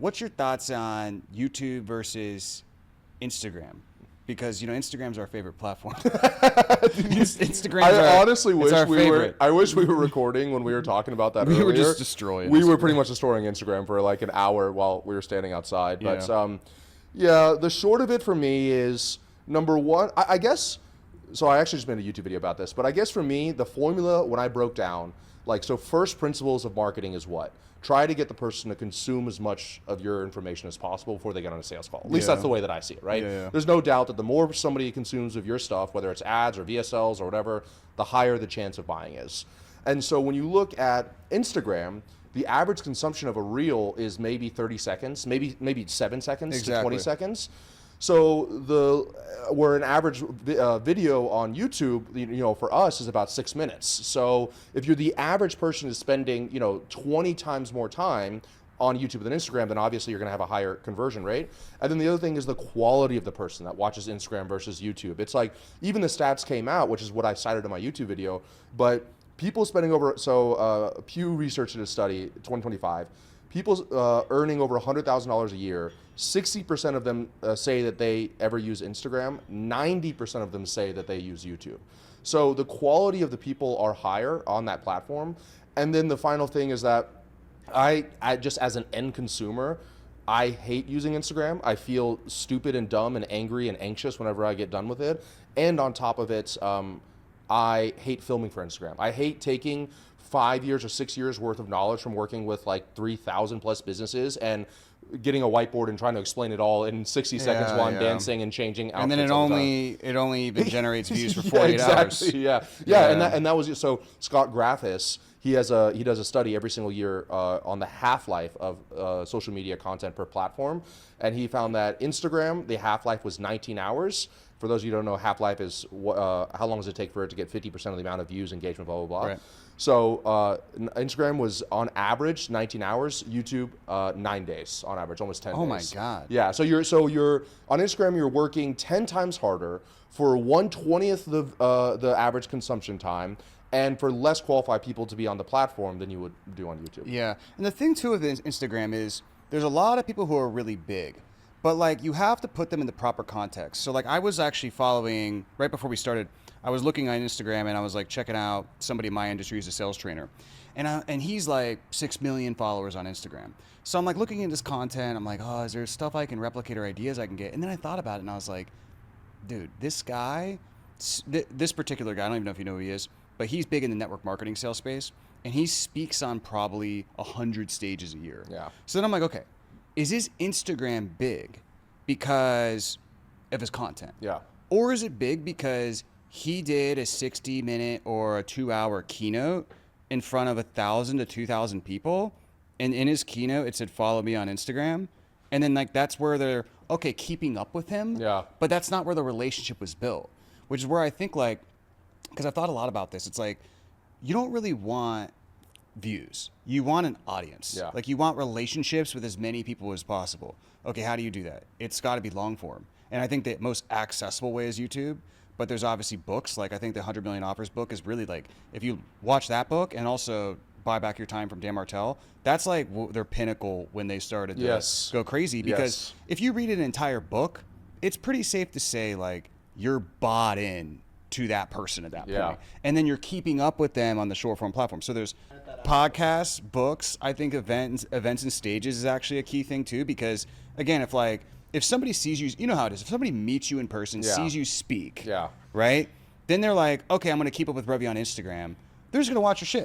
what's your thoughts on YouTube versus Instagram? Because, Instagram's our favorite platform. I honestly wish I wish we were recording when we were talking about that earlier. We were just destroying We were Instagram. pretty much destroying Instagram for like an hour while we were standing outside. But Yeah. the short of it for me is, number one, I guess, so I actually just made a YouTube video about this, but I guess for me, the formula when I broke down, so first principles of marketing is what? Try to get the person to consume as much of your information as possible before they get on a sales call. At least that's the way that I see it, right? Yeah. There's no doubt that the more somebody consumes of your stuff, whether it's ads or VSLs or whatever, the higher the chance of buying is. And so when you look at Instagram, the average consumption of a reel is maybe 30 seconds, maybe 7 seconds to 20 seconds. So where an average video on YouTube, for us is about 6 minutes. So if you're the average person is spending, 20 times more time on YouTube than Instagram, then obviously you're going to have a higher conversion rate. And then the other thing is the quality of the person that watches Instagram versus YouTube. It's like, even the stats came out, which is what I cited in my YouTube video, but people spending Pew Research did a study, 2025, people earning over $100,000 a year, 60% of them say that they ever use Instagram. 90% of them say that they use YouTube. So the quality of the people are higher on that platform. And then the final thing is that I just as an end consumer, I hate using Instagram. I feel stupid and dumb and angry and anxious whenever I get done with it. And on top of it, I hate filming for Instagram. I hate taking 5 years or 6 years worth of knowledge from working with like 3,000 plus businesses and getting a whiteboard and trying to explain it all in 60 seconds while I'm dancing and changing outfits. And then it only even generates views for 48 hours. Yeah. And that was so Scott Graffis. He does a study every single year on the half-life of social media content per platform, and he found that Instagram, the half-life was 19 hours. For those of you who don't know, half-life is how long does it take for it to get 50% of the amount of views, engagement, blah, blah, blah. Right. So Instagram was on average 19 hours, YouTube 9 days on average, almost 10 days. Oh my God. Yeah, so you're on Instagram, you're working 10 times harder for 1/20th the average consumption time, and for less qualified people to be on the platform than you would do on YouTube. Yeah, and the thing too with Instagram is there's a lot of people who are really big, but like you have to put them in the proper context. So like I was actually following, right before we started, I was looking on Instagram and I was like checking out somebody in my industry who's a sales trainer. And he's like 6 million followers on Instagram. So I'm like looking at this content. I'm like, oh, is there stuff I can replicate or ideas I can get? And then I thought about it and I was like, dude, this guy, this particular guy, I don't even know if you know who he is, but he's big in the network marketing sales space. And he speaks on probably 100 stages a year. Yeah. So then I'm like, okay, is his Instagram big because of his content? Yeah. Or is it big because he did a 60-minute or a 2-hour keynote in front of 1,000 to 2,000 people, and in his keynote it said follow me on Instagram, and then like that's where they're keeping up with him. Yeah. But that's not where the relationship was built, which is where I think like, because I've thought a lot about this, it's like you don't really want views, you want an audience. Yeah. Like you want relationships with as many people as possible. Okay, how do you do that? It's got to be long form, and I think the most accessible way is YouTube. But there's obviously books. Like I think the 100 Million Offers book is really like, if you watch that book and also Buy Back Your Time from Dan Martell, that's like their pinnacle when they started to go crazy. Because if you read an entire book, it's pretty safe to say like you're bought in to that person at that point. And then you're keeping up with them on the short form platform. So there's podcasts, books. I think events and stages is actually a key thing too, because again, if somebody sees you, you know how it is. If somebody meets you in person, sees you speak, right? Then they're like, okay, I'm going to keep up with Revy on Instagram. They're just going to watch your shit.